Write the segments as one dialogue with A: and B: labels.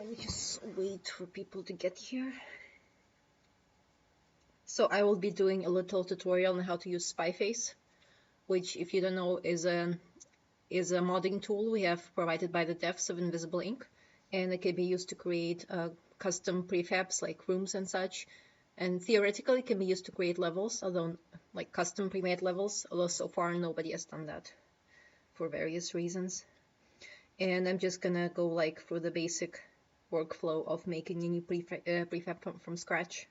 A: Let me just wait for people to get here. So I will be doing a little tutorial on how to use Spyface, which, if you don't know, is a modding tool we have provided by the devs of Invisible Ink, and it can be used to create custom prefabs like rooms and such. And theoretically, it can be used to create levels, although like custom pre-made levels, although so far nobody has done that for various reasons. And I'm just gonna go like through the basic workflow of making a new prefab from scratch.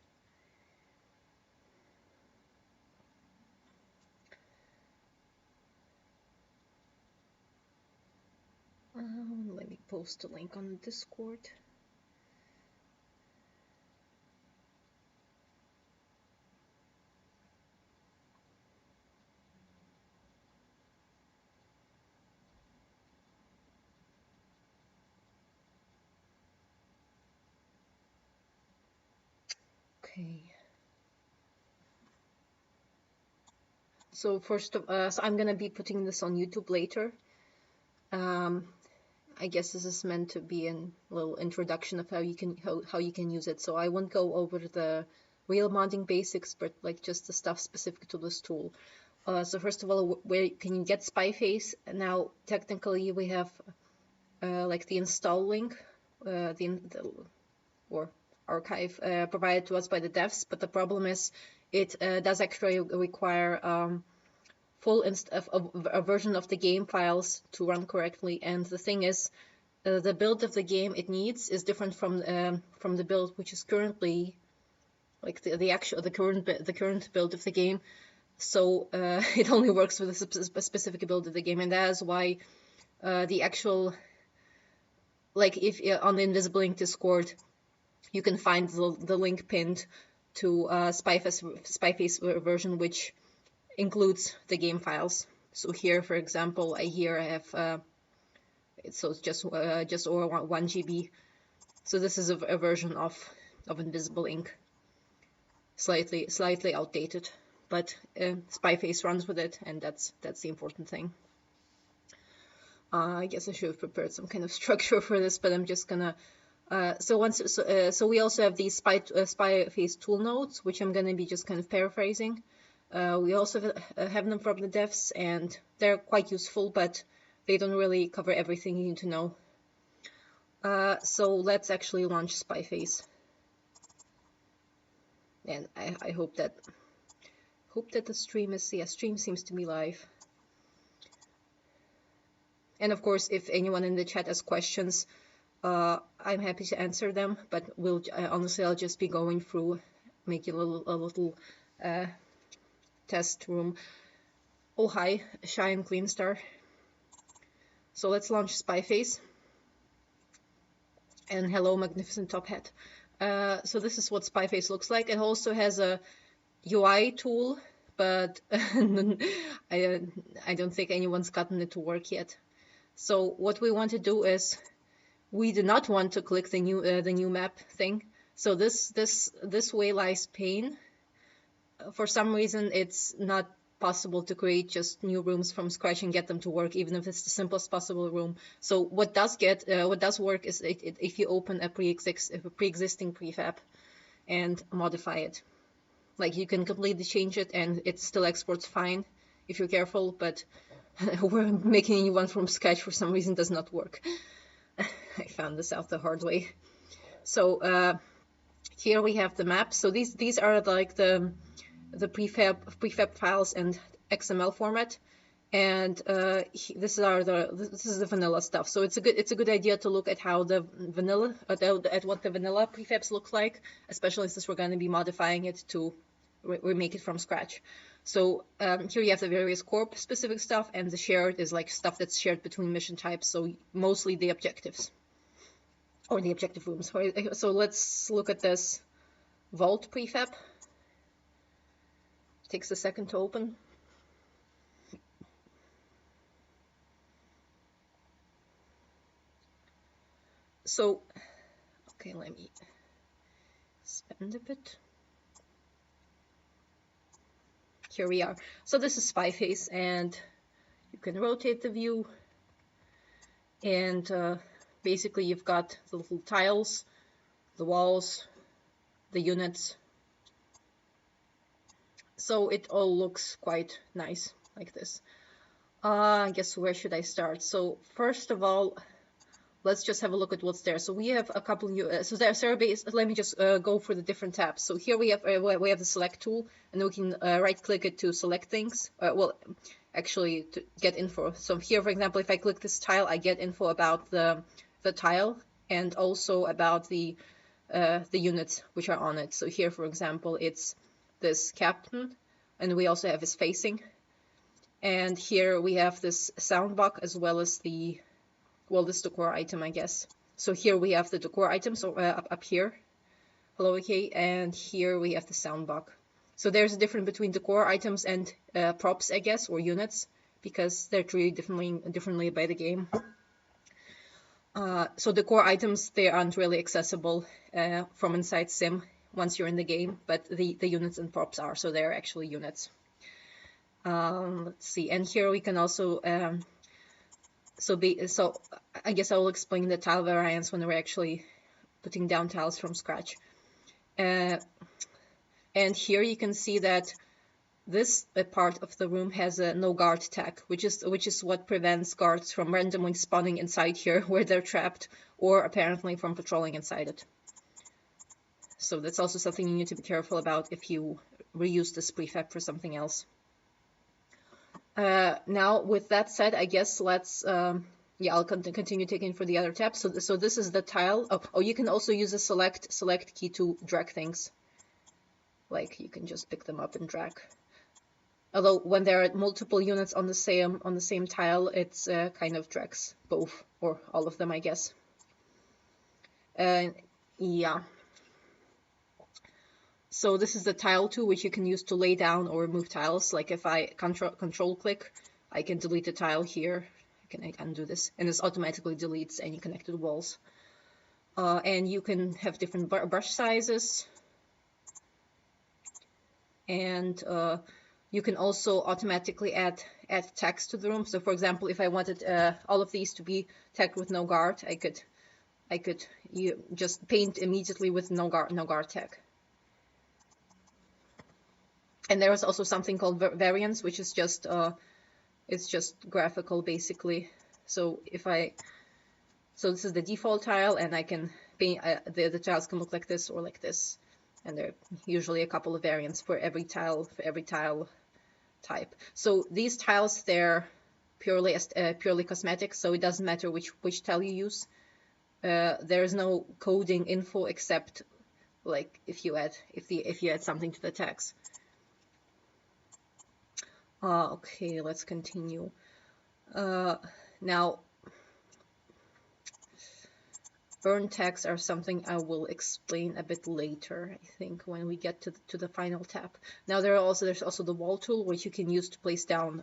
A: Let me post a link on Discord. Okay. So first of so I'm gonna be putting this on YouTube later. I guess this is meant to be a little introduction of how you can use it. So I won't go over the real modding basics, but like just the stuff specific to this tool. So first of all, where can you get Spyface? Now technically we have like the install link, or archive provided to us by the devs, but the problem is it does actually require full a version of the game files to run correctly. And the thing is, the build of the game it needs is different from the build which is currently like the current build of the game. So it only works with a specific build of the game, and that is why the actual, like, if on the Invisible Ink Discord you can find the link pinned to Spyface version, which includes the game files. So here, for example, I have so it's just over 1 GB. So this is a version of Invisible Ink, slightly outdated, but Spyface runs with it, and that's the important thing. I guess I should have prepared some kind of structure for this, but I'm just gonna. So we also have these Spyface tool notes, which I'm gonna be just kind of paraphrasing. We also have them from the devs, and they're quite useful, but they don't really cover everything you need to know. So let's actually launch Spyface, and I hope that the stream seems to be live. And of course, if anyone in the chat has questions, I'm happy to answer them. But honestly, I'll just be going through, making a little test room. Oh hi, Shy and Clean Star. So let's launch Spyface. And hello, Magnificent Top Hat. So this is what Spyface looks like. It also has a UI tool, but I don't think anyone's gotten it to work yet. So what we want to do is, we do not want to click the new map thing. So this way lies pain. For some reason, it's not possible to create just new rooms from scratch and get them to work, even if it's the simplest possible room. So what does work is if you open a pre-existing prefab and modify it. Like, you can completely change it and it still exports fine if you're careful, but we're making a new one from scratch for some reason does not work. I found this out the hard way. So here we have the map. So these are like the prefab files and XML format, and this is the vanilla stuff. So it's a good idea to look at how the vanilla at what the vanilla prefabs look like, especially since we're going to be modifying it to remake it from scratch. So here you have the various corp specific stuff, and the shared is like stuff that's shared between mission types, so mostly the objectives or the objective rooms. So let's look at this vault prefab. Takes a second to open. So, okay, let me spend a bit. Here we are. So this is Spyface, and you can rotate the view, and basically you've got the little tiles, the walls, the units. So it all looks quite nice like this. I guess where should I start? So first of all, let's just have a look at what's there. So we have a couple new, so there's base. Let me just go for the different tabs. So here we have the select tool, and we can right click it to select things. Well, actually to get info. So here, for example, if I click this tile, I get info about the tile and also about the units which are on it. So here, for example, it's this captain, and we also have his facing. And here we have this sound box as well as the, well, this decor item, I guess. So here we have the decor item, so up here. Hello, okay, and here we have the sound box. So there's a difference between decor items and props, I guess, or units, because they're treated differently by the game. So decor items, they aren't really accessible from inside Sim once you're in the game, but the units and props are, so they're actually units. Let's see, and here we can also so I guess I will explain the tile variants when we're actually putting down tiles from scratch. And here you can see that this part of the room has a no guard tag, which is what prevents guards from randomly spawning inside here where they're trapped, or apparently from patrolling inside it. So that's also something you need to be careful about if you reuse this prefab for something else. Now, with that said, I guess let's, yeah, I'll continue taking for the other tabs. So this is the tile. Oh, you can also use a select key to drag things. Like, you can just pick them up and drag. Although, when there are multiple units on the same tile, it's kind of drags both, or all of them, I guess. Yeah. So this is the tile tool, which you can use to lay down or remove tiles. Like if I control click, I can delete the tile here. I undo this, and this automatically deletes any connected walls. And you can have different brush sizes. And you can also automatically add text to the room. So for example, if I wanted all of these to be tagged with no guard, I could just paint immediately with no guard tag. And there is also something called variants, which is just it's just graphical basically. So this is the default tile, and I can paint the tiles can look like this or like this, and there are usually a couple of variants for every tile type. So these tiles, they're purely cosmetic, so it doesn't matter which tile you use. There is no coding info except like if you add something to the tags. Okay, let's continue. Now, burn tags are something I will explain a bit later, I think, when we get to the final tab. Now there's also the wall tool, which you can use to place down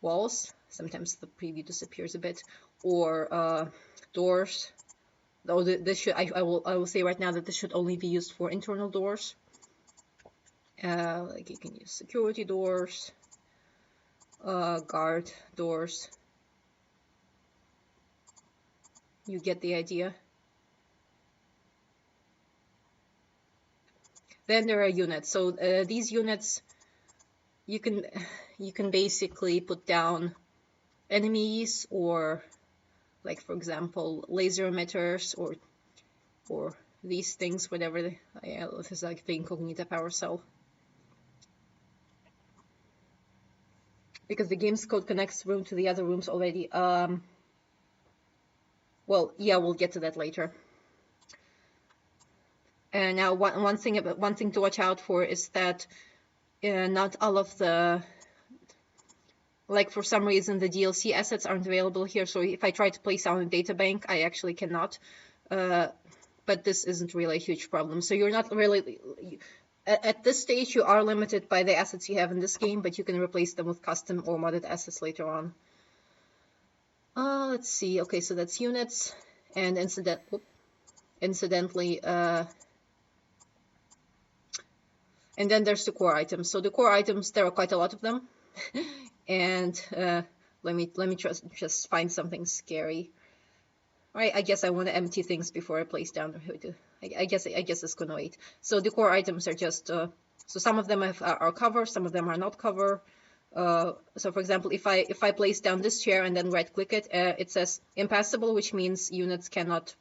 A: walls. Sometimes the preview disappears a bit, or doors. Though this should I will say right now that this should only be used for internal doors. Like you can use security doors, guard doors. You get the idea. Then there are units. So these units, you can basically put down enemies, or like for example laser emitters, or these things, whatever. This is like the incognita power cell. Because the game's code connects room to the other rooms already. Well, yeah, we'll get to that later. And now one thing to watch out for is that not all of the, like for some reason the DLC assets aren't available here. So if I try to place down a data bank, I actually cannot. But this isn't really a huge problem. So you're not really. At this stage, you are limited by the assets you have in this game, but you can replace them with custom or modded assets later on. Let's see. Okay, so that's units, and incidentally, and then there's the core items. So the core items, there are quite a lot of them, and let me just find something scary. Alright, I guess I want to empty things before I place down. I guess it's gonna wait. So the core items are just so some of them are cover, some of them are not cover. So for example, if I place down this chair and then right click it, it says impassable, which means units cannot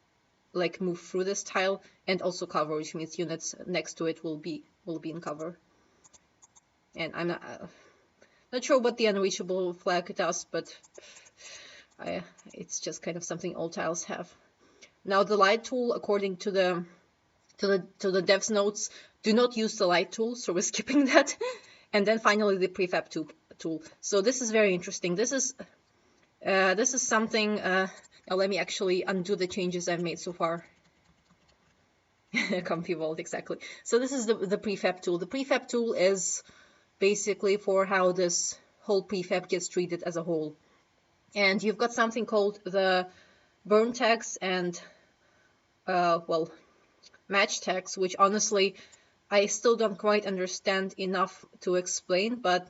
A: like move through this tile, and also cover, which means units next to it will be in cover. And I'm not sure what the unreachable flag does, but it's just kind of something all tiles have. Now the light tool, according to the devs notes, do not use the light tool, so we're skipping that. And then finally the prefab tool. So this is very interesting. This is something. Now let me actually undo the changes I've made so far. Comfy vault, exactly. So this is the prefab tool. The prefab tool is basically for how this whole prefab gets treated as a whole. And you've got something called the burn tags and well, match tags, which honestly I still don't quite understand enough to explain, but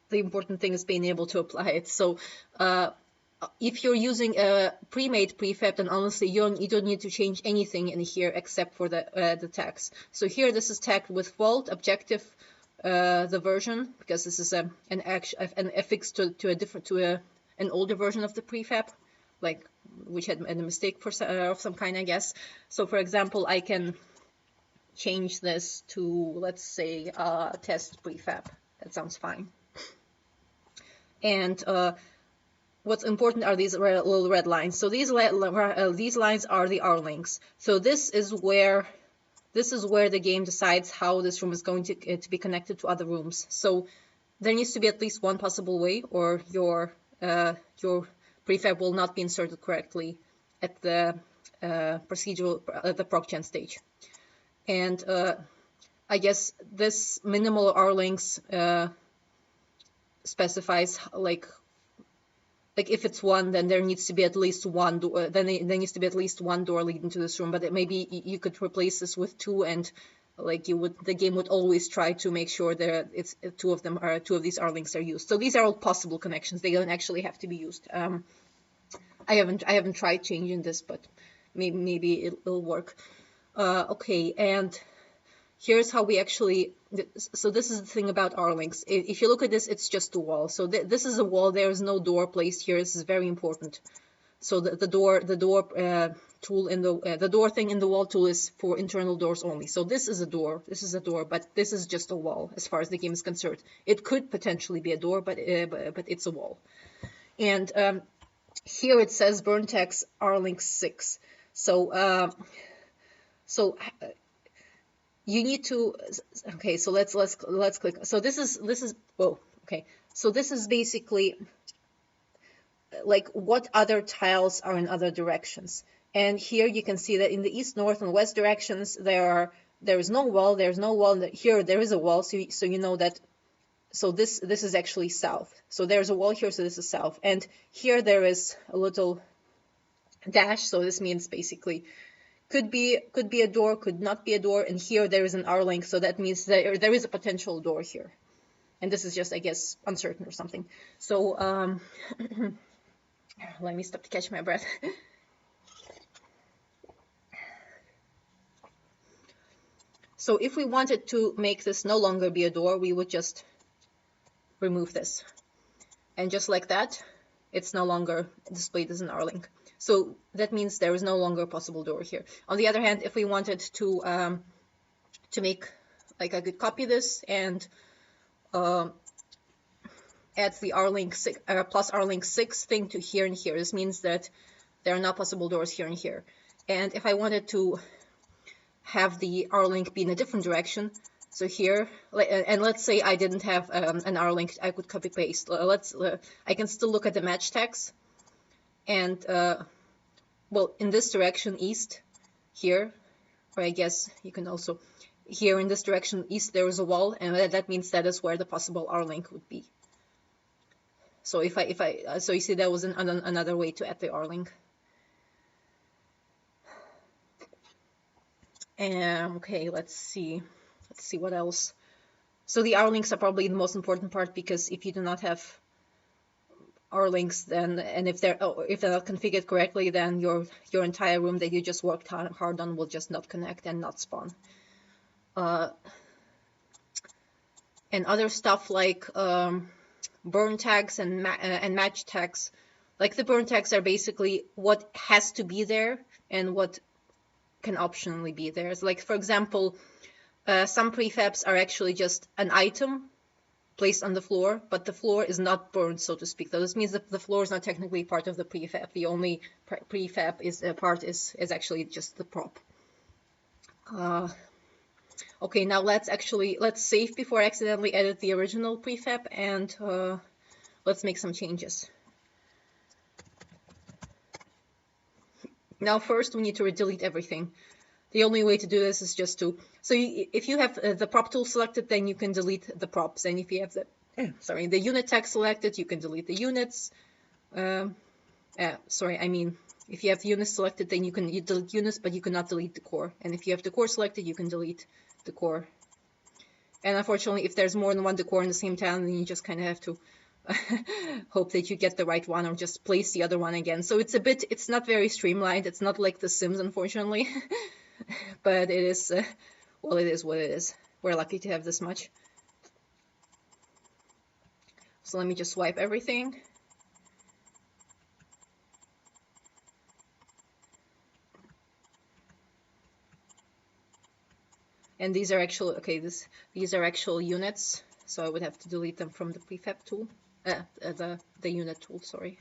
A: the important thing is being able to apply it. So if you're using a pre-made prefab, then honestly you don't need to change anything in here except for the tags. So here this is tagged with vault objective, the version, because this is an affix to an older version of the prefab, like which had a mistake of some kind, I guess. So for example, I can change this to, let's say, test prefab. That sounds fine. And what's important are these little red lines. So these lines are the rlinks. So this is where the game decides how this room is going to be connected to other rooms. So there needs to be at least one possible way, or your prefab will not be inserted correctly at the procgen stage. And I guess this minimal rlinks specifies like if it's one, then there needs to be at least one door. Then there needs to be at least one door leading to this room. But maybe you could replace this with two, and like the game would always try to make sure that it's two of these rlinks are used. So these are all possible connections. They don't actually have to be used. I haven't tried changing this, but maybe it'll work. Okay, and here's how we actually. So this is the thing about rlinks. If you look at this, it's just a wall. So this is a wall. There is no door placed here. This is very important. So the door tool in the door thing in the wall tool is for internal doors only. So this is a door. This is a door, but this is just a wall as far as the game is concerned. It could potentially be a door, but it's a wall. And here it says burn tags rlinks 6. So you need to, okay, so let's click. So this is whoa, okay. So this is basically like what other tiles are in other directions. And here you can see that in the east, north, and west directions there is no wall. There's no wall. Here there is a wall, so you know that. So this is actually south. So there's a wall here, so this is south. And here there is a little dash. So this means basically could be a door, could not be a door. And here there is an rlink, so that means there is a potential door here. And this is just, I guess, uncertain or something. So let me stop to catch my breath. So if we wanted to make this no longer be a door, we would just remove this. And just like that, it's no longer displayed as an rlink. So that means there is no longer a possible door here. On the other hand, if we wanted to make, like, I could copy this and add the rlink 6 plus rlink 6 thing to here and here. This means that there are no possible doors here and here. And if I wanted to have the rlink be in a different direction, so here, and let's say I didn't have an rlink, I could copy paste. I can still look at the match tags, and well, in this direction, east, here, or I guess you can also here in this direction, east, there is a wall, and that means that is where the possible rlink would be. So so you see that was another way to add the rlink. Okay, let's see what else. So the rlinks are probably the most important part, because if you do not have, rlinks, then, and if they're not configured correctly, then your entire room that you just worked hard on will just not connect and not spawn. And other stuff like burn tags and match tags. Like the burn tags are basically what has to be there and what can optionally be there. So like, for example, some prefabs are actually just an item placed on the floor, but the floor is not burned, so to speak. So this means that the floor is not technically part of the prefab. The only prefab is actually just the prop. Okay, now let's save before I accidentally edit the original prefab, and let's make some changes. Now first we need to delete everything. The only way to do this is just to, if you have the prop tool selected, then you can delete the props, and if you have the unit tag selected, you can delete the units. If you have units selected, then you delete units, but you cannot delete the core. And if you have the core selected, you can delete the core. And unfortunately, if there's more than one decor in the same town, then you just kind of have to hope that you get the right one, or just place the other one again. So it's not very streamlined. It's not like The Sims, unfortunately. But it is, well, it is what it is. We're lucky to have this much. So let me just swipe everything. And these are actual, these are actual units, so I would have to delete them from the prefab tool, the unit tool, sorry.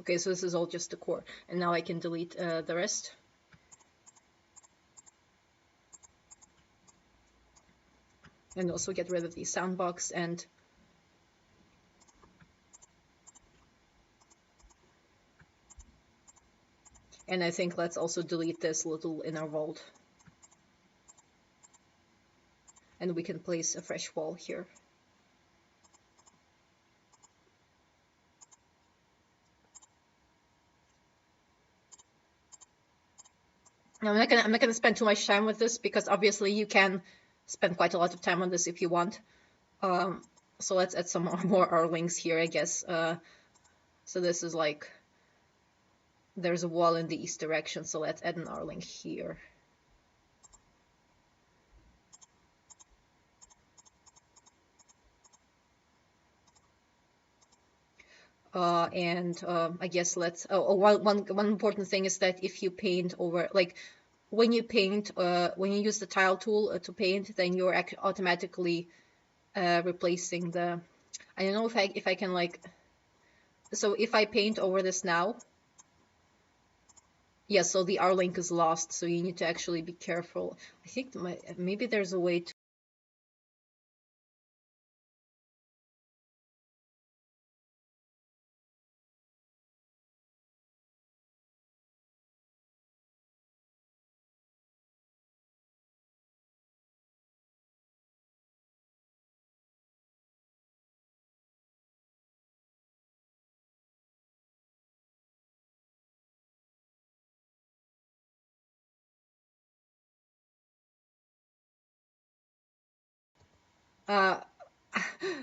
A: Okay, so this is all just the core, and now I can delete the rest. And also get rid of the soundbox and I think let's also delete this little inner vault. And we can place a fresh wall here. Now, I'm not gonna spend too much time with this, because obviously you can spend quite a lot of time on this if you want. So let's add some more rlinks here, I guess. So this is like, there's a wall in the east direction, so let's add an rlink here. I guess one important thing is that if you paint over, like when you paint, when you use the tile tool to paint, then you're automatically replacing the, I don't know if I can, like, so if I paint over this now, yeah, so the rlink is lost, so you need to actually be careful. I think maybe there's a way to,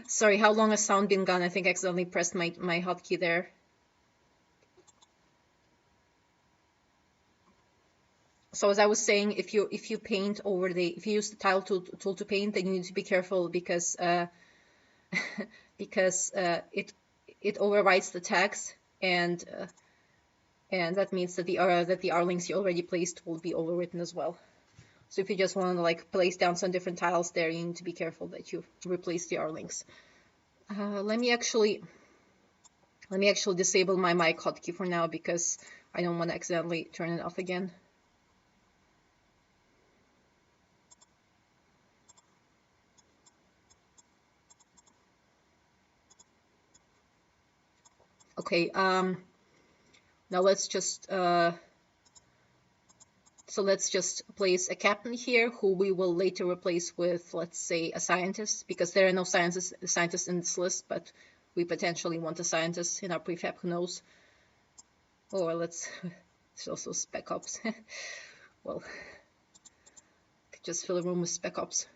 A: sorry, how long has sound been gone? I think I accidentally pressed my hotkey there. So as I was saying, if you paint over if you use the tile tool to paint, then you need to be careful, because because it overwrites the text, and that means that the rlinks you already placed will be overwritten as well. So if you just want to, like, place down some different tiles there, you need to be careful that you replace the rlinks. Let me actually disable my mic hotkey for now, because I don't want to accidentally turn it off again. Okay, now let's just so let's just place a captain here, who we will later replace with, let's say, a scientist, because there are no scientists in this list, but we potentially want a scientist in our prefab, who knows. Or there's also spec ops. Well, could just fill a room with spec ops.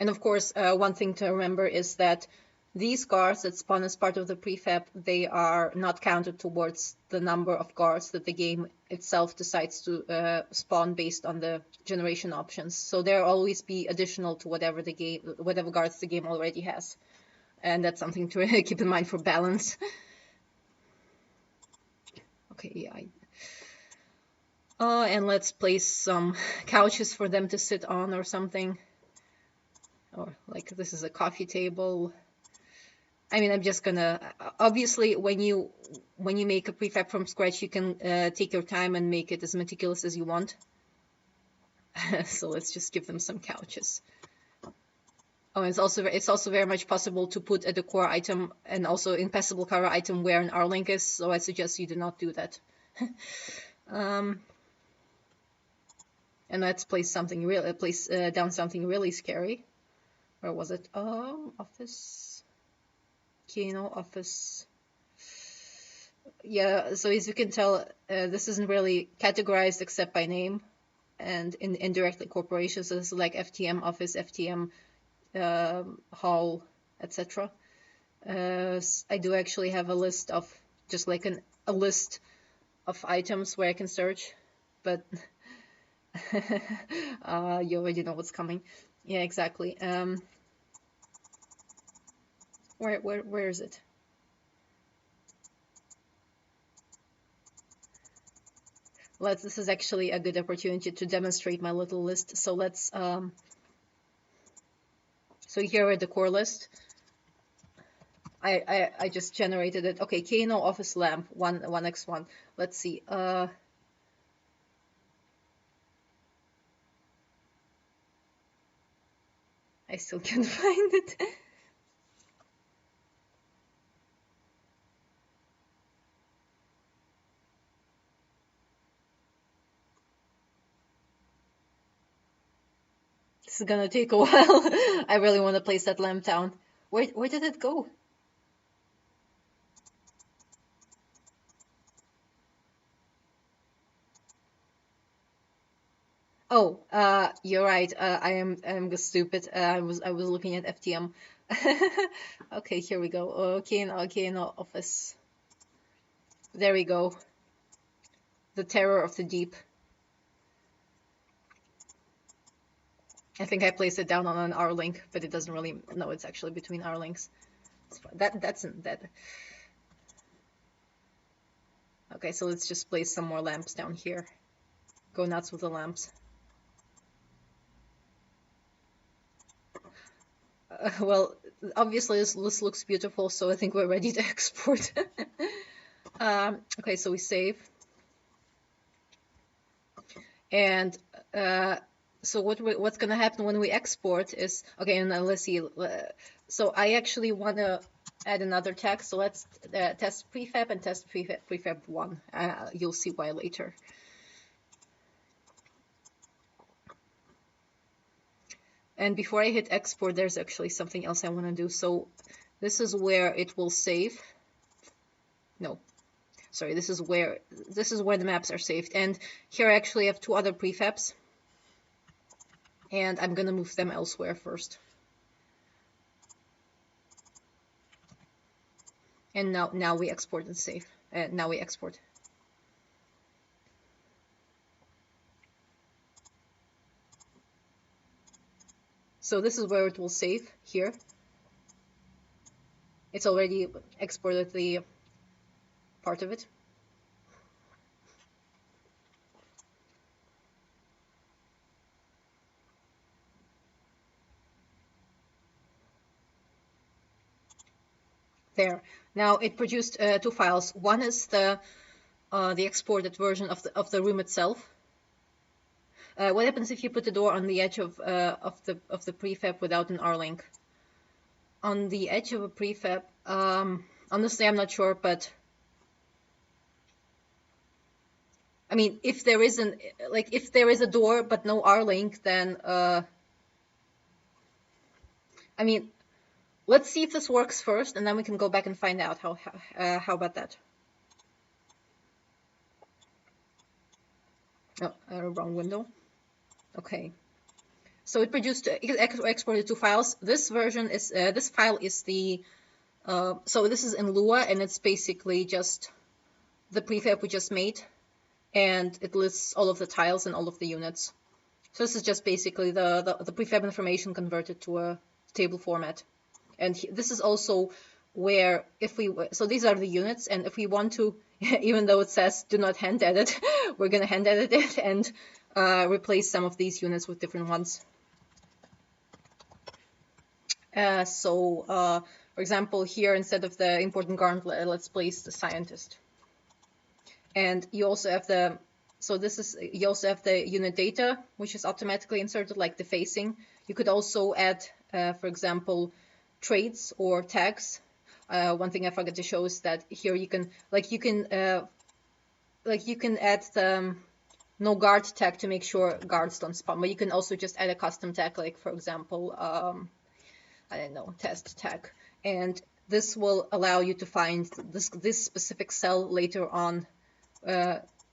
A: And of course, one thing to remember is that these guards that spawn as part of the prefab, they are not counted towards the number of guards that the game itself decides to spawn based on the generation options. So they'll always be additional to whatever guards the game already has. And that's something to keep in mind for balance. Okay, yeah. And let's place some couches for them to sit on or something. Or like this is a coffee table. I mean, I'm just gonna, obviously when you make a prefab from scratch, you can take your time and make it as meticulous as you want. So let's just give them some couches. Oh, it's also very much possible to put a decor item and also impassable cover item where an rlink is, so I suggest you do not do that. And let's place down something really scary. Where was it? Office. Kino office. Yeah, so as you can tell, this isn't really categorized except by name and indirectly corporations. So this is like FTM office, FTM hall, etc. I do actually have a list of just like a list of items where I can search, but you already know what's coming. Yeah, exactly. Where is it? This is actually a good opportunity to demonstrate my little list. So let's so here are the core list. I just generated it. Okay, Kano office lamp 1x1. Let's see. I still can't find it. This is gonna take a while. I really want to place that lamp down. Where did it go? Oh, you're right. I'm stupid. I was looking at FTM. Okay, here we go. Okay, no office. There we go. The terror of the deep. I think I placed it down on an rlink, but it doesn't really. No, it's actually between rlinks. That's that. Okay, so let's just place some more lamps down here. Go nuts with the lamps. Well, obviously this looks beautiful, so I think we're ready to export. Okay, so we save. And so what's gonna happen when we export is, okay, and let's see. So I actually want to add another tag. So let's test prefab and test prefab 1. You'll see why later. And before I hit export, there's actually something else I want to do. So this is where it will save. No, sorry, this is where the maps are saved. And here I actually have 2 other prefabs. And I'm gonna move them elsewhere first. And now we export and save. Now we export. So this is where it will save here. It's already exported the part of it. There. Now it produced 2 files. One is the exported version of the room itself. What happens if you put the door on the edge of the prefab without an rlink? On the edge of a prefab, honestly, I'm not sure, but I mean, if there is a door but no rlink, then I mean, let's see if this works first, and then we can go back and find out how about that. Oh, wrong window. Okay. So it produced exported 2 files. This version is this file is the so this is in Lua, and it's basically just the prefab we just made, and it lists all of the tiles and all of the units. So this is just basically the prefab information converted to a table format. And this is also where if we, so these are the units, and if we want to, even though it says do not hand edit, we're going to hand edit it and replace some of these units with different ones. For example, here instead of the important guard, let's place the scientist. And you also have the, so this is, you also have the unit data, which is automatically inserted, like the facing. You could also add, for example, traits or tags. One thing I forgot to show is that here you can, you can add the no guard tag to make sure guards don't spawn, but you can also just add a custom tag, like for example, I don't know, test tag, and this will allow you to find this specific cell later on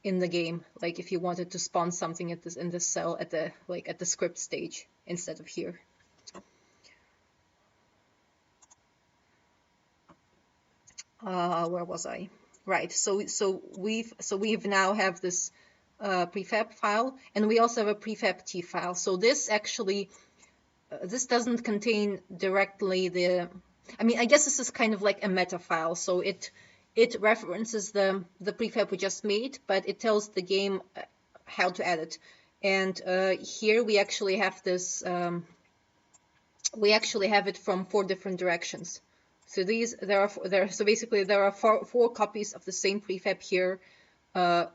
A: in the game, like if you wanted to spawn something at in this cell at the script stage instead of here. Where was I? Right. So we've now have this prefab file, and we also have a prefab T file. So this actually this doesn't contain directly the. I mean, I guess this is kind of like a meta file. So it references the prefab we just made, but it tells the game how to add it. And here we actually have this. We actually have it from 4 different directions. So so basically there are four copies of the same prefab here,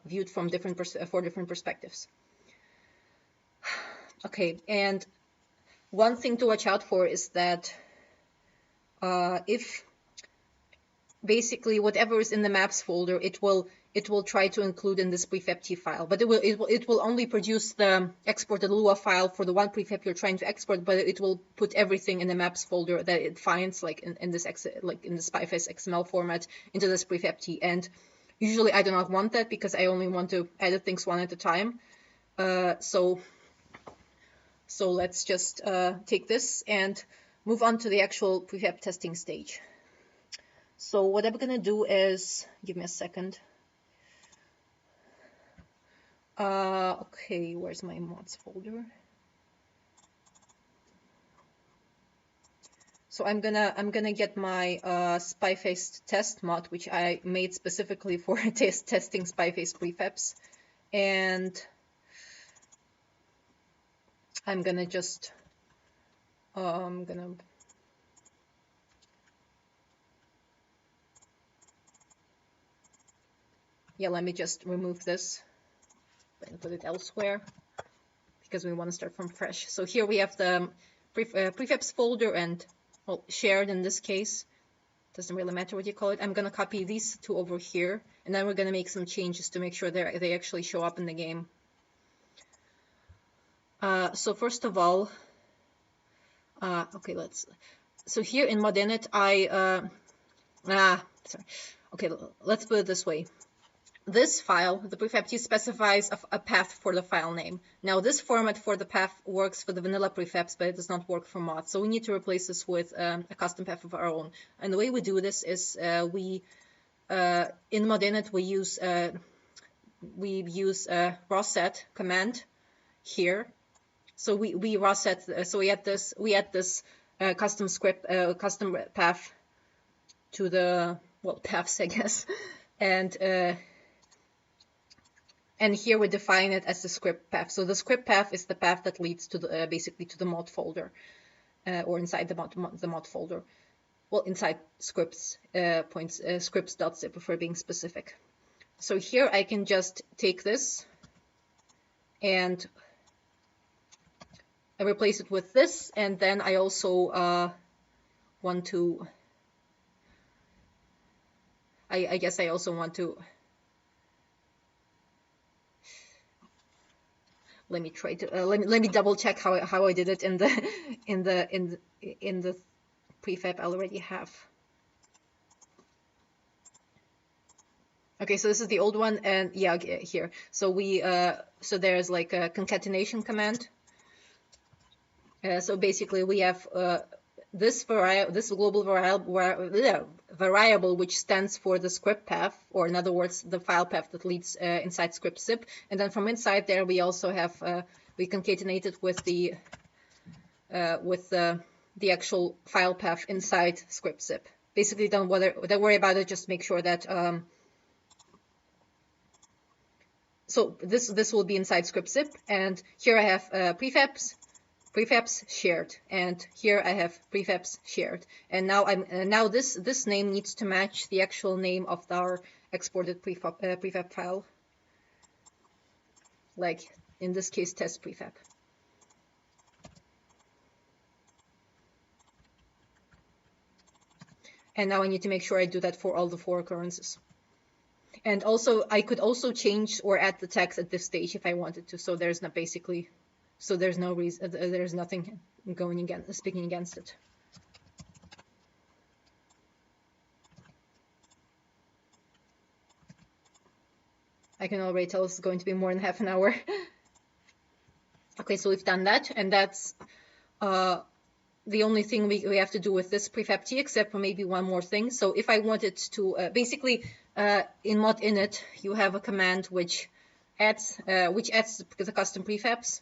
A: viewed from 4 different perspectives. Okay, and one thing to watch out for is that if basically whatever is in the maps folder, it will try to include in this prefab T file, but it will only produce the exported Lua file for the one prefab you're trying to export, but it will put everything in the maps folder that it finds, like in this Spyface XML format, into this prefab T. And usually I do not want that because I only want to edit things one at a time. So let's just take this and move on to the actual prefab testing stage. So what I'm gonna do is, give me a second. Okay, where's my mods folder? So I'm gonna get my Spyface test mod, which I made specifically for testing Spyface prefabs, and I'm gonna just yeah, let me just remove this and put it elsewhere because we want to start from fresh. So here we have the prefabs folder, and well, shared in this case, doesn't really matter what you call it. I'm gonna copy these 2 over here, and then we're gonna make some changes to make sure they actually show up in the game. So first of all, okay, so here in modinit okay, let's put it this way. This file, the prefab T, specifies a path for the file name. Now this format for the path works for the vanilla prefabs, but it does not work for mods. So we need to replace this with a custom path of our own. And the way we do this is in modinit we use raw set command here. So we raw set. So we add this custom script custom path to the paths, I guess, and here we define it as the script path. So the script path is the path that leads to the basically to the mod folder, or inside the mod folder. Well, inside scripts scripts.zip, prefer being specific. So here I can just take this and I replace it with this, and then I also want to. I guess I also want to. Let me try to let me double check how I did it in the prefab I already have. Okay, so this is the old one, and yeah, here. So we so there's like a concatenation command. So basically we have this global variable which stands for the script path, or in other words the file path that leads inside script zip, and then from inside there we also have we concatenate it with the actual file path inside script zip. Basically don't worry about it, just make sure that so this will be inside script zip, and here I have prefabs shared, and here I have prefabs shared, and now now this name needs to match the actual name of our exported prefab file, like in this case test prefab. And now I need to make sure I do that for all the 4 occurrences. And also I could also change or add the text at this stage if I wanted to, so there's not basically, so there's no reason, there's nothing going against, speaking against it. I can already tell it's going to be more than half an hour. Okay, so we've done that, and that's the only thing we have to do with this prefab t, except for maybe one more thing. So if I wanted to basically in mod init you have a command which adds the custom prefabs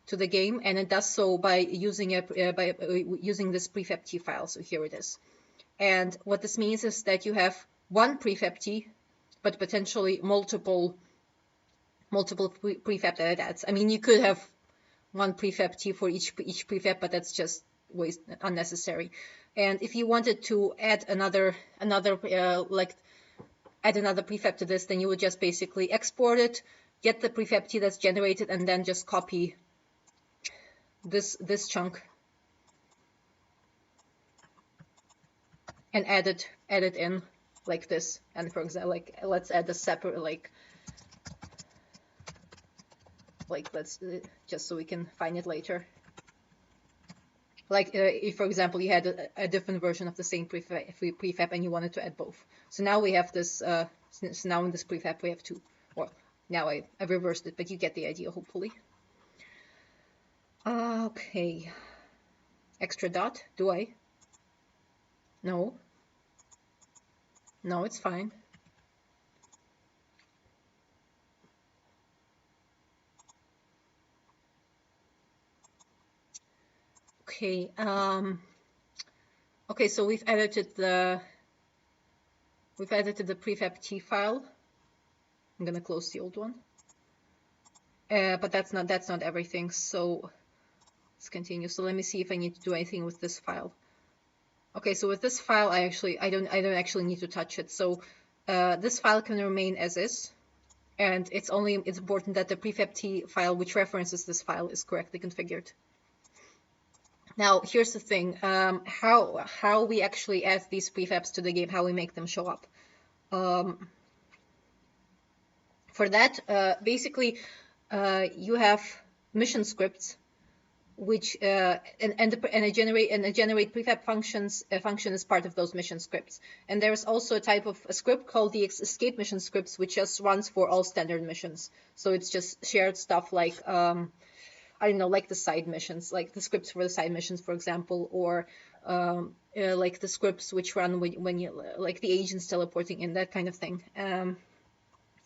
A: to the game, and it does so by using using this prefab t file. So here it is, and what this means is that you have one prefab t but potentially multiple prefab that it adds. I mean, you could have one prefab t for each prefab, but that's just unnecessary. And if you wanted to add another prefab to this, then you would just basically export it, get the prefab t that's generated, and then just copy this chunk and add it in like this. And for example, like let's add a separate like let's just so we can find it later. Like if, for example, you had a different version of the same prefab and you wanted to add both. So now we have this, so now in this prefab we have 2. Well, now I reversed it, but you get the idea, hopefully. Okay. Extra dot, do I? No. No, it's fine. Okay, okay, so we've edited the prefab t file. I'm gonna close the old one, but that's not everything. So let's continue. So let me see if I need to do anything with this file. Okay, so with this file, I don't actually need to touch it. So this file can remain as is, and it's important that the prefab t file which references this file is correctly configured. Now, here's the thing, how we actually add these prefabs to the game, how we make them show up. For that, basically, you have mission scripts, which and a generate prefab functions function is part of those mission scripts. And there's also a type of a script called the escape mission scripts, which just runs for all standard missions. So it's just shared stuff like I don't know, like the side missions, like the scripts for the side missions, for example, or like the scripts which run when you, like the agents teleporting in, that kind of thing.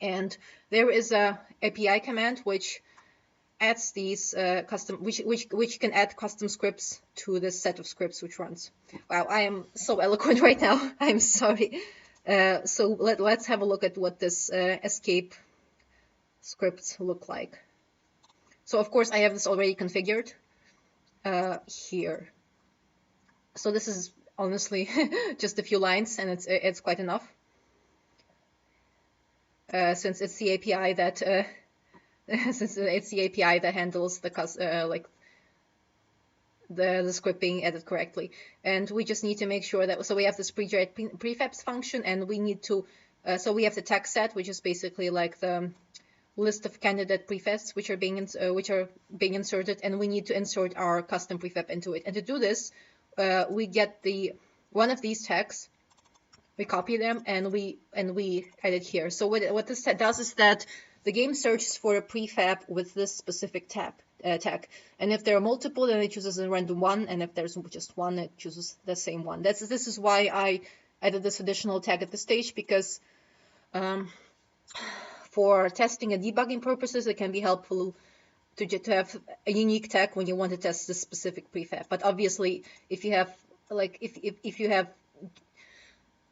A: And there is a API command which adds these custom, which can add custom scripts to this set of scripts which runs. Wow, I am so eloquent right now. I'm sorry. So let's have a look at what this escape scripts look like. So of course I have this already configured here. So this is honestly just a few lines, and it's quite enough. Since it's the API that handles the like the script being added correctly, and we just need to make sure that, so we have this pre-generate prefabs function, and we need to so we have the text set, which is basically like the list of candidate prefabs which are being inserted, and we need to insert our custom prefab into it. And to do this, we get one of these tags, we copy them, and we edit here. So what this does is that the game searches for a prefab with this specific tag, tag. And if there are multiple, then it chooses a random one, and if there's just one, it chooses the same one. This is why I added this additional tag at this stage, because for testing and debugging purposes, it can be helpful to have a unique tag when you want to test this specific prefab. But obviously, if you have if you have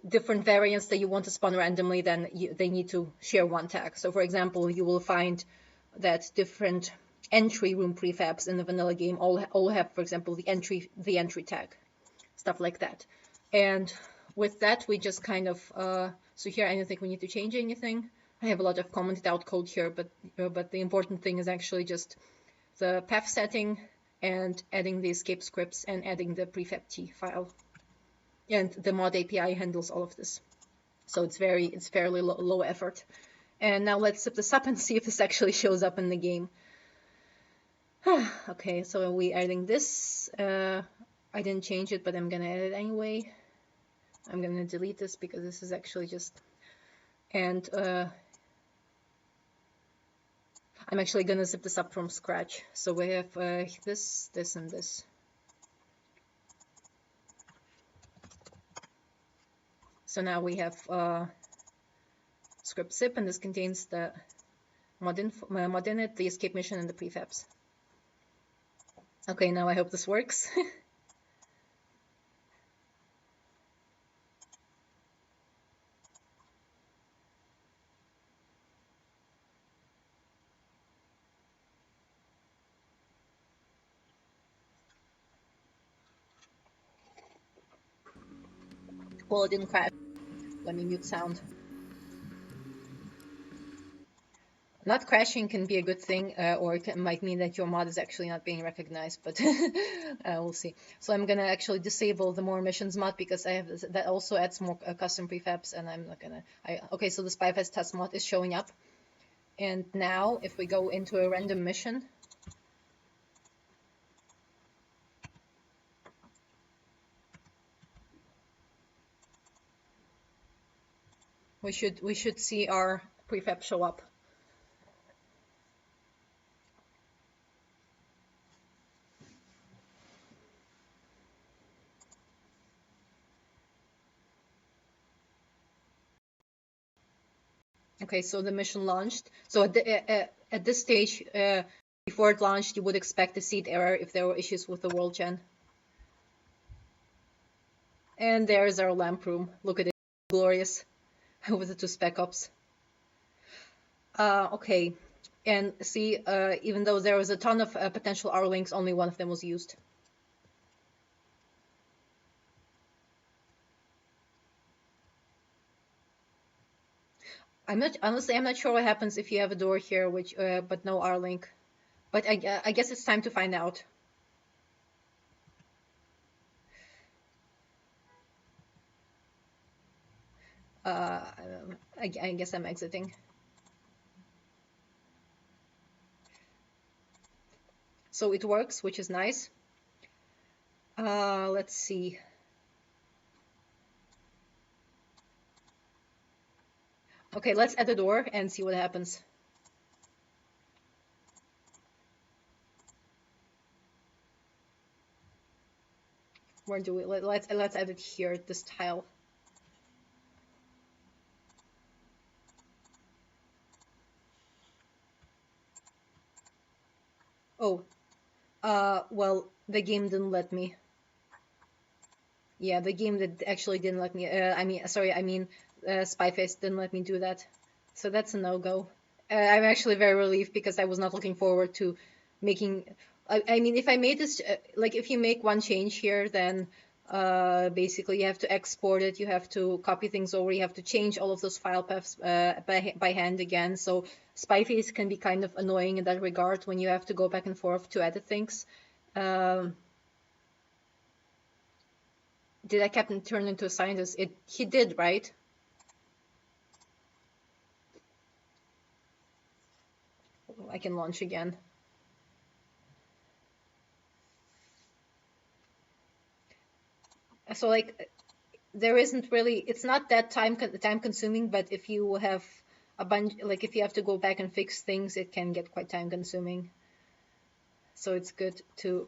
A: different variants that you want to spawn randomly, then they need to share one tag. So for example, you will find that different entry room prefabs in the vanilla game all have, for example, the entry tag, stuff like that. And with that, we just kind of so here I don't think we need to change anything. I have a lot of commented out code here, but the important thing is actually just the path setting and adding the escape scripts and adding the prefab t file. And the mod API handles all of this. So it's fairly low effort. And now let's zip this up and see if this actually shows up in the game. Okay, so we're adding this. I didn't change it, but I'm gonna add it anyway. I'm gonna delete this because this is actually just, and I'm actually gonna zip this up from scratch. So we have this, and this. So now we have script zip, and this contains the mod in it, the escape mission, and the prefabs. Okay, now I hope this works. Well, it didn't crash. Let me mute sound. Not crashing can be a good thing, or it might mean that your mod is actually not being recognized, but we'll see. So I'm gonna actually disable the more missions mod because I have this, that also adds more custom prefabs, and I'm not gonna. Okay, so the Spyface test mod is showing up, and now if we go into a random mission, we should see our prefab show up. Okay, so the mission launched. So at this stage, before it launched, you would expect a seed error if there were issues with the world gen. And there's our lamp room. Look at it, glorious, with the 2 spec ops. Okay, and see, even though there was a ton of potential rlinks, only one of them was used. Honestly, I'm not sure what happens if you have a door here, which but no rlink. But I guess it's time to find out. I guess I'm exiting. So it works, which is nice. Let's see. Okay, let's add a door and see what happens. Where do we let's add it here, this tile. Oh, well, the game didn't let me. Yeah, the game actually didn't let me. Spyface didn't let me do that. So that's a no-go. I'm actually very relieved because I was not looking forward to making. I mean, if I made this, like if you make one change here, then basically you have to export it, you have to copy things over, you have to change all of those file paths by hand again. So Spyface can be kind of annoying in that regard when you have to go back and forth to edit things. Did that captain turn into a scientist? He did, right? I can launch again. So like, there isn't really, it's not that time consuming, but if you have a bunch, like if you have to go back and fix things, it can get quite time consuming. So it's good to,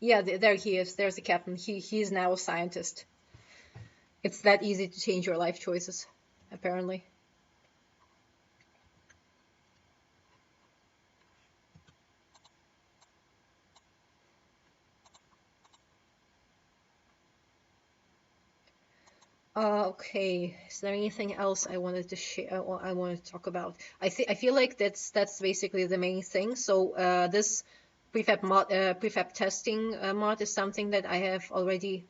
A: yeah, there he is. There's the captain. He's now a scientist. It's that easy to change your life choices, apparently. Okay. Is there anything else I wanted to share? I wanted to talk about? I feel like that's basically the main thing. So this prefab testing mod is something that I have already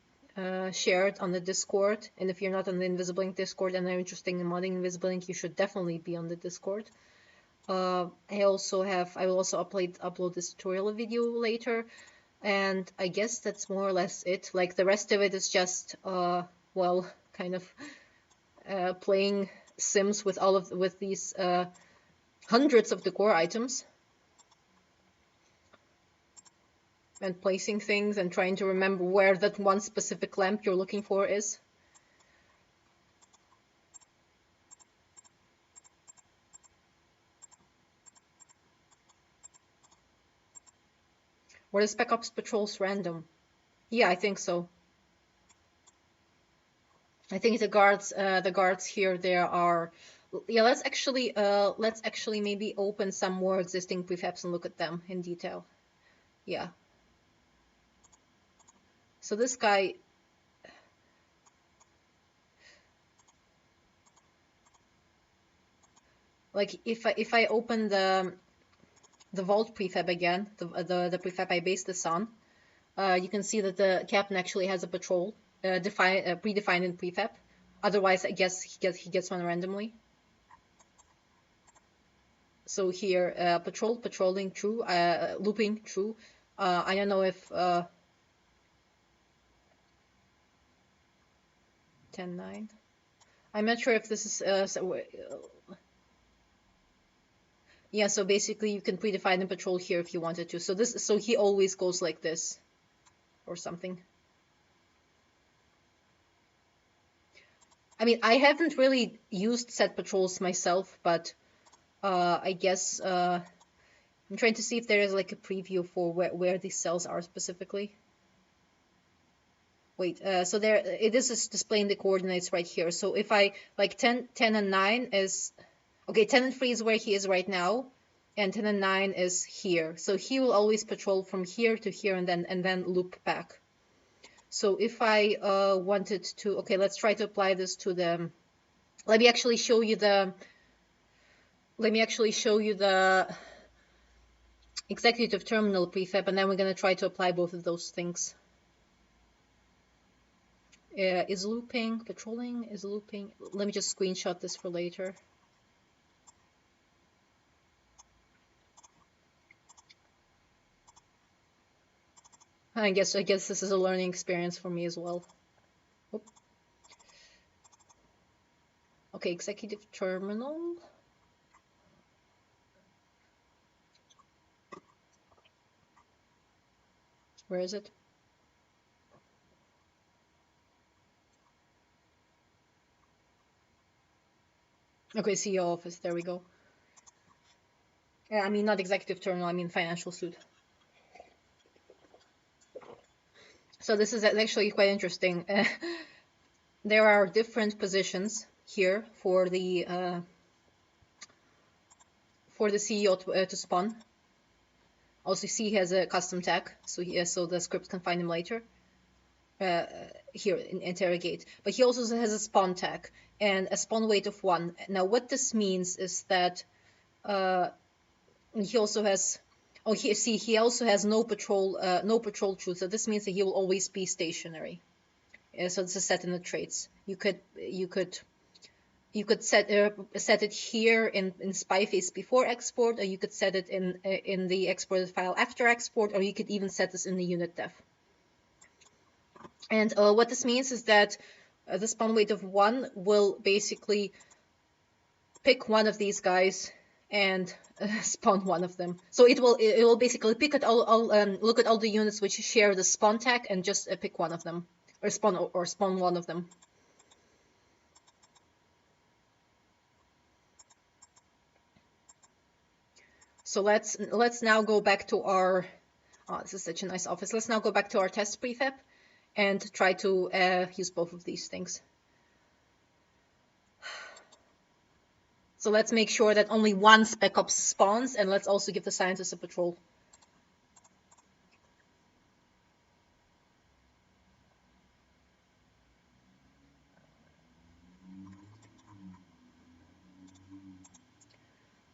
A: shared on the Discord. And if you're not on the Invisible Ink Discord and are interested in modding Invisible Ink, you should definitely be on the Discord. I will also upload this tutorial video later, and I guess that's more or less it. Like the rest of it is just well, kind of playing Sims with with these hundreds of decor items and placing things and trying to remember where that one specific lamp you're looking for is. Were the Spec Ops patrols random? Yeah, I think so. I think the guards here, there are, yeah, let's actually maybe open some more existing prefabs and look at them in detail. Yeah. So this guy, like if I open the vault prefab again, the prefab I based this on, you can see that the captain actually has a patrol predefined in prefab. Otherwise, I guess he gets one randomly. So here, patrolling true, looping true. I don't know if 10-9. I'm not sure if this is yeah. So basically, you can predefine the patrol here if you wanted to. So he always goes like this, or something. I mean, I haven't really used set patrols myself, but I guess I'm trying to see if there is like a preview for where these cells are specifically. Wait, so there it is displaying the coordinates right here. So if I like 10 and 9 is okay, 10 and 3 is where he is right now, and 10 and 9 is here. So he will always patrol from here to here and then loop back. So if I wanted to, okay, let's try to apply this to the, let me actually show you the executive terminal prefab, and then we're going to try to apply both of those things. Is looping, patrolling, is looping. Let me just screenshot this for later. I guess this is a learning experience for me as well. Oop. Okay, executive terminal. Where is it? Okay, CEO office, there we go. Yeah, I mean, not executive terminal, I mean financial suite. So this is actually quite interesting. There are different positions here for the CEO to spawn. Also, see he has a custom tag, so the script can find him later. Here in interrogate, but he also has a spawn tag and a spawn weight of 1. Now, what this means is that he also has. Oh, he also has no patrol truth. So this means that he will always be stationary. So this is set in the traits. You could set it here in Spyface before export, or you could set it in the exported file after export, or you could even set this in the unit def. And what this means is that the spawn weight of 1 will basically pick one of these guys and spawn one of them. So it will basically pick at look at all the units which share the spawn tag and just pick one of them, or spawn one of them. So let's now go back to our, oh, this is such a nice office. Let's now go back to our test prefab and try to use both of these things. So let's make sure that only one spec ops spawns, and let's also give the scientists a patrol.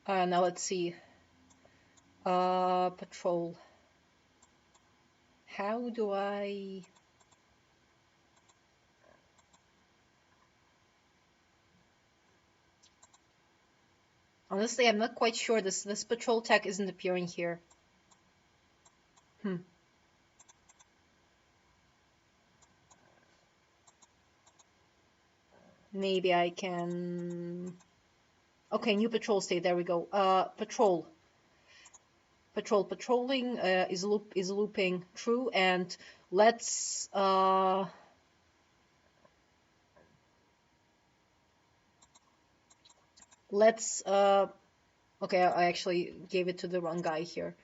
A: Now let's see. Patrol. How do I... Honestly, I'm not quite sure. This patrol tag isn't appearing here. Maybe I can... Okay, new patrol state. There we go. Patrolling is looping true, and let's okay, I actually gave it to the wrong guy here.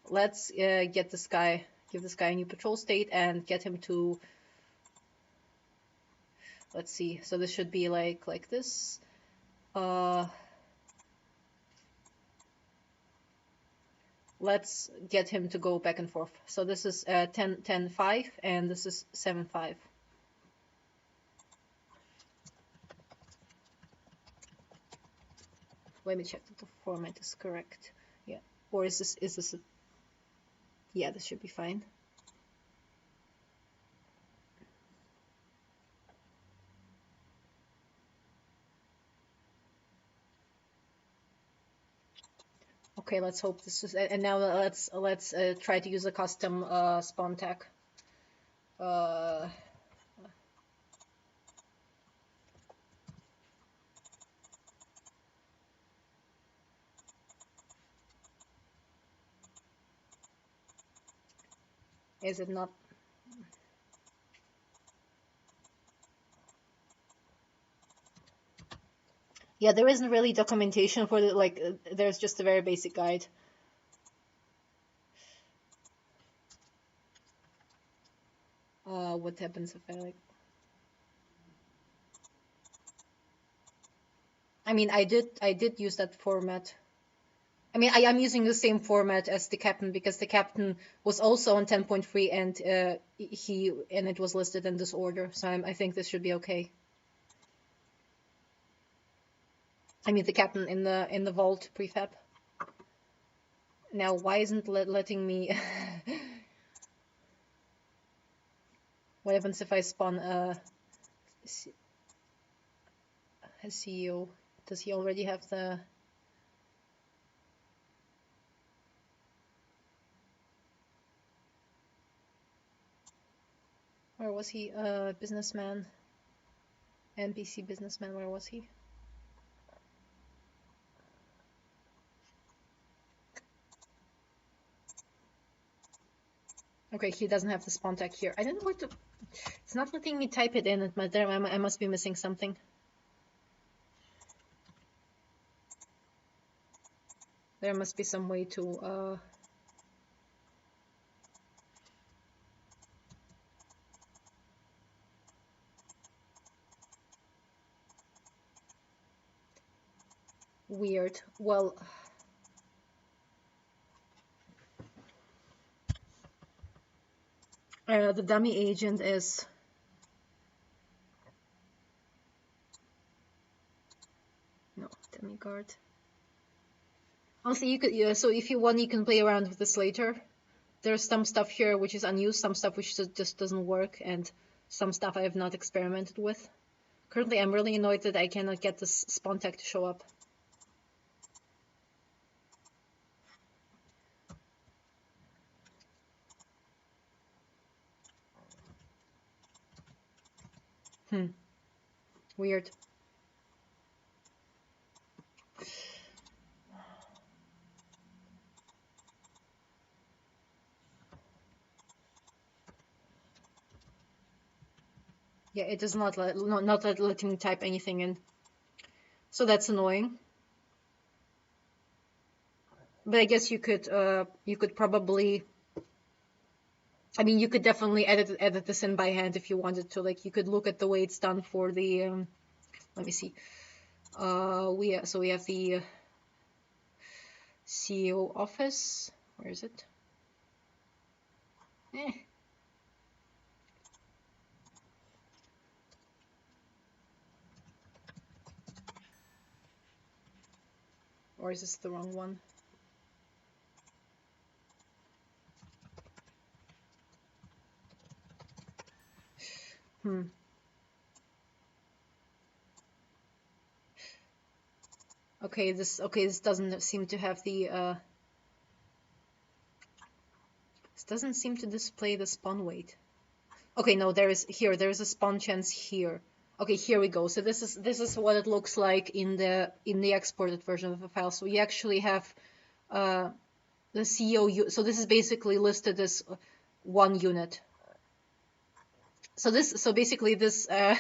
A: Let's give this guy a new patrol state and get him to, let's see, so this should be like this. Let's get him to go back and forth. So this is 10-5 and this is 7-5. Let me check that the format is correct. Yeah, or is this a... Yeah, this should be fine. Okay, let's hope this is... And now let's try to use a custom spawn tag. Is it not? Yeah, there isn't really documentation for the, like, there's just a very basic guide. What happens if I like... I mean, I did use that format. I mean, I'm using the same format as the captain because the captain was also on 10.3 and it was listed in this order. So I think this should be okay. I mean, the captain in the vault prefab. Now, why isn't letting me? What happens if I spawn a CEO? Does he already have the... Where was he? Businessman. NPC businessman, where was he? Okay, he doesn't have the spawn tag here. I don't know where to... It's not letting me type it in, but there I must be missing something. There must be some way to... Weird. Well... the dummy agent is... No, demiguard. Honestly, you could... so if you want, you can play around with this later. There's some stuff here which is unused, some stuff which just doesn't work, and some stuff I have not experimented with. Currently, I'm really annoyed that I cannot get this spawn tag to show up. Weird. Yeah, it does not letting me type anything in. So that's annoying. But I guess you could probably, I mean, you could definitely edit this in by hand if you wanted to. Like, you could look at the way it's done for the let me see. We have the CEO office. Where is it? Eh. Or is this the wrong one? Okay, this doesn't seem to have the this doesn't seem to display the spawn weight. Okay, no, there is a spawn chance here. Okay, here we go. So this is what it looks like in the exported version of the file. So we actually have the CEO. So this is basically listed as one unit. So basically this the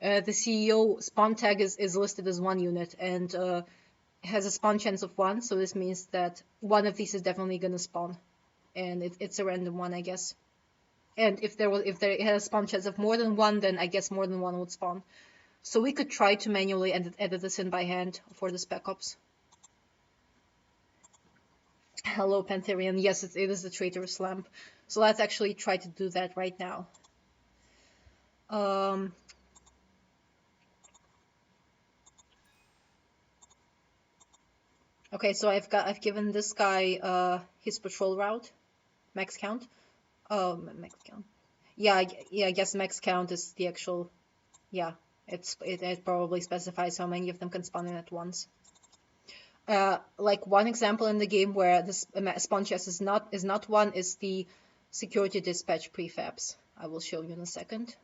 A: CEO spawn tag is listed as one unit and has a spawn chance of 1. So this means that one of these is definitely gonna spawn, and it's a random one, I guess. And if it has a spawn chance of more than 1, then I guess more than 1 would spawn. So we could try to manually edit this in by hand for the Spec Ops. Hello, Pantherian. Yes, it is the traitorous lamp. So let's actually try to do that right now. Okay, so I've given this guy his patrol route, max count. Max count. Yeah, I guess max count is the actual. Yeah, it probably specifies how many of them can spawn in at once. Like one example in the game where this spawn chest is not 1 is the security dispatch prefabs. I will show you in a second.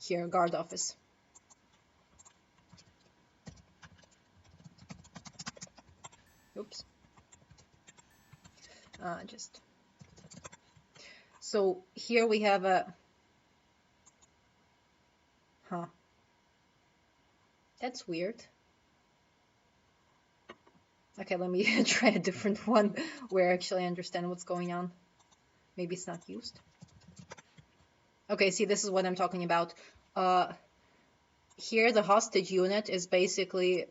A: Here, guard office. Oops. Just. So here we have a. Huh. That's weird. Okay, let me try a different one where I actually understand what's going on. Maybe it's not used. Okay, see, this is what I'm talking about. Here the hostage unit is basically,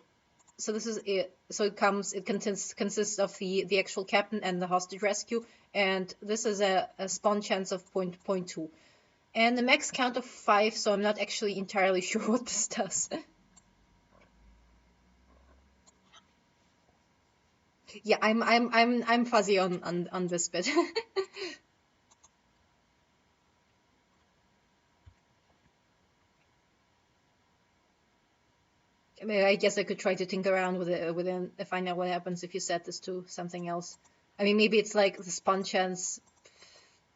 A: so this is it. So it consists of the actual captain and the hostage rescue, and this is a spawn chance of 0.2, and the max count of 5. So I'm not actually entirely sure what this does. Yeah, I'm fuzzy on this bit. I mean, I guess I could try to tinker around with it, find out what happens if you set this to something else. I mean, maybe it's like the spawn chance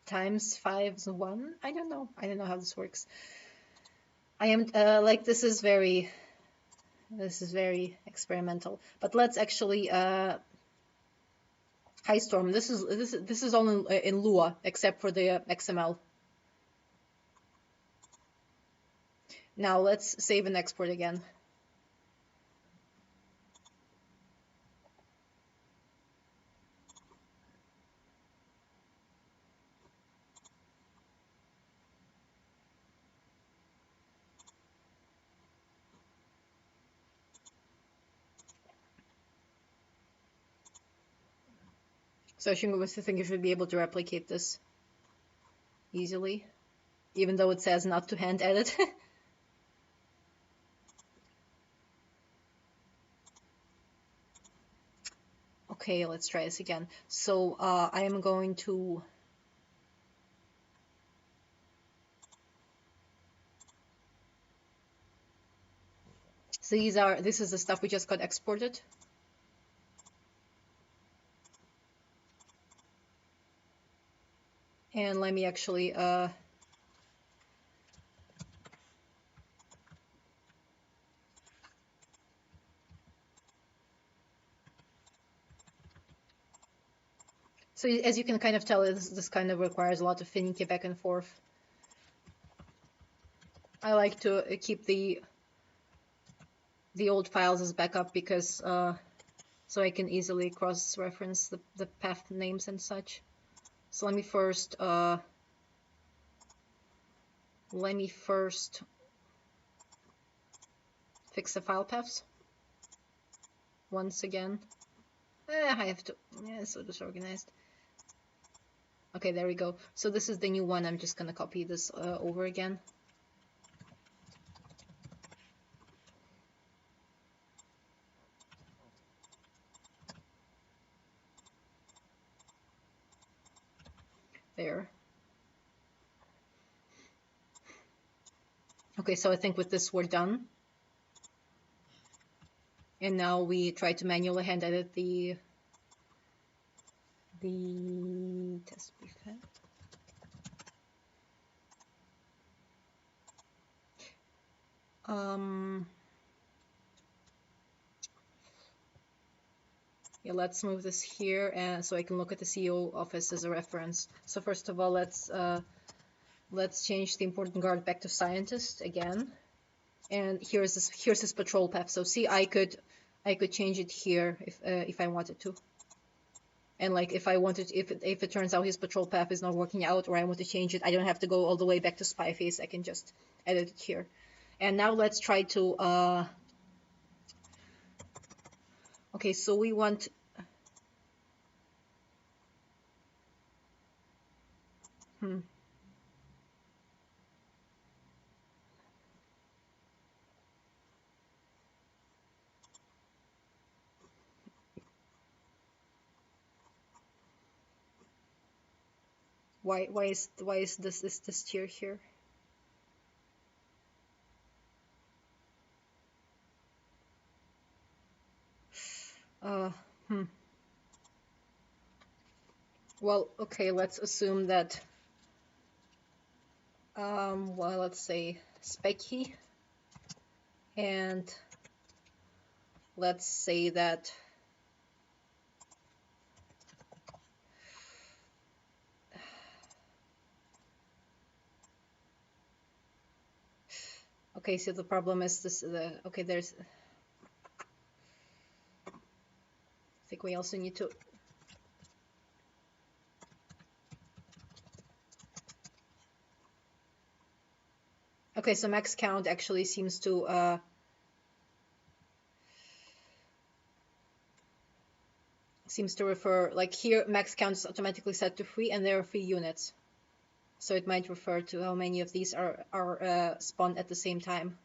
A: times 5 is 1. I don't know. I don't know how this works. I am like this is very experimental. But let's actually High Storm. This is only in Lua except for the XML. Now let's save and export again. So I think you should be able to replicate this easily, even though it says not to hand edit. Okay, let's try this again. So I am going to so this is the stuff we just got exported. And let me actually so as you can kind of tell, this kind of requires a lot of finicky back and forth. I like to keep the old files as backup because so I can easily cross-reference the path names and such. So let me first fix the file paths once again. I have to, yeah, so disorganized. Okay, there we go. So this is the new one. I'm just gonna copy this over again. There. Okay, so I think with this we're done. And now we try to manually hand edit the test prefab. Yeah, let's move this here, and so I can look at the CEO office as a reference. So first of all, let's change the important guard back to scientist again. And here's his patrol path. So see, I could change it here if I wanted to. And like if I wanted, if it turns out his patrol path is not working out, or I want to change it, I don't have to go all the way back to Spyface. I can just edit it here. And now let's try to. Okay, so we want. Why is this tier here? Well, okay, let's assume that, well, let's say Specky, and let's say that okay, so the problem is this, okay, there's, I think we also need to, okay, so max count actually seems to refer, like here max count is automatically set to 3 and there are 3 units, so it might refer to how many of these are spawned at the same time.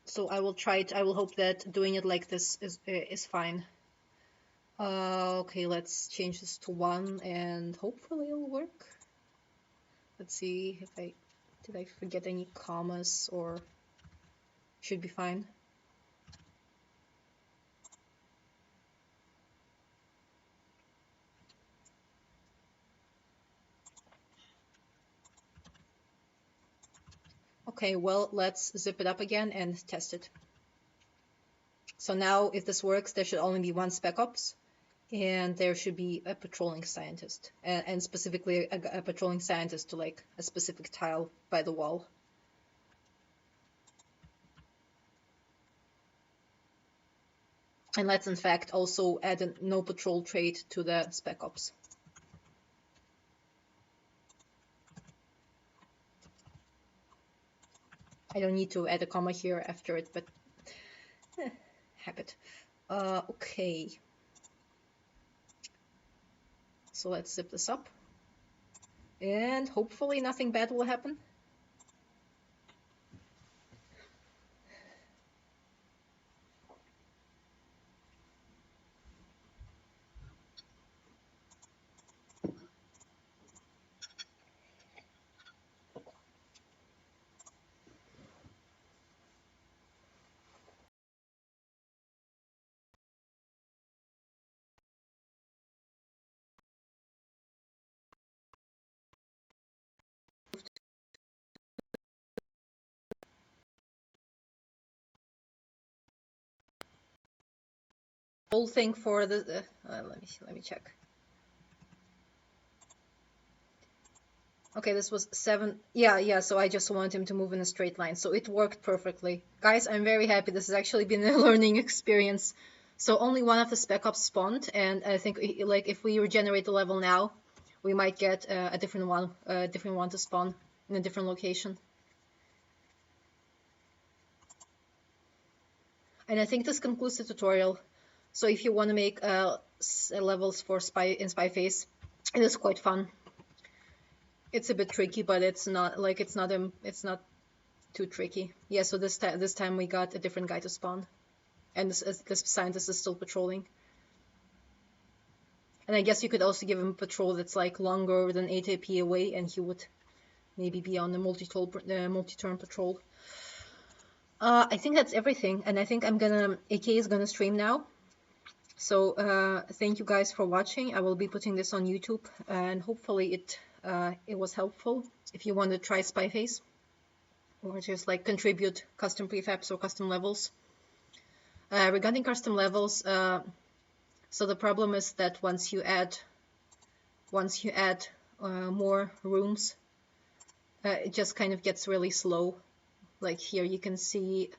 A: So I will try it. I will hope that doing it like this is fine. Okay, let's change this to 1 and hopefully it'll work. Let's see if did I forget any commas, or should be fine. Okay, well, let's zip it up again and test it. So now if this works, there should only be 1 spec ops, and there should be a patrolling scientist, and specifically a patrolling scientist to like a specific tile by the wall. And let's in fact also add a no patrol trait to the spec ops. I don't need to add a comma here after it, but habit. Okay. So let's zip this up. And hopefully nothing bad will happen. Whole thing for the let me check. Okay, this was 7. Yeah, so I just want him to move in a straight line. So it worked perfectly. Guys, I'm very happy. This has actually been a learning experience. So only one of the spec ops spawned, and I think like if we regenerate the level now, we might get a different one to spawn in a different location. And I think this concludes the tutorial. So if you want to make levels for Spyface, it is quite fun. It's a bit tricky, but it's not like it's not too tricky. Yeah, so this time we got a different guy to spawn, and this scientist is still patrolling. And I guess you could also give him a patrol that's like longer than 8 AP away, and he would maybe be on the multi-turn patrol. I think that's everything, and I think AK is gonna stream now. So thank you guys for watching. I will be putting this on YouTube, and hopefully it was helpful. If you want to try Spyface, or just like contribute custom prefabs or custom levels. Regarding custom levels, so the problem is that once you add more rooms, it just kind of gets really slow. Like here you can see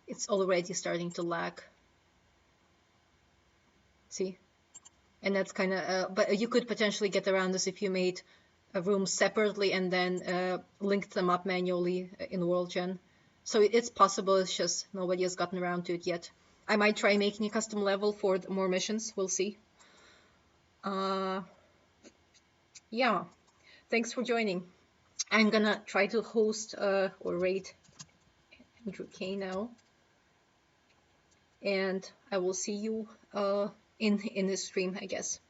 A: it's already starting to lag. See? And that's kind of, but you could potentially get around this if you made rooms separately and then linked them up manually in World Gen. So it's possible, it's just nobody has gotten around to it yet. I might try making a custom level for more missions, we'll see. Yeah, thanks for joining. I'm gonna try to host or raid Andrew K now. And I will see you in this stream, I guess.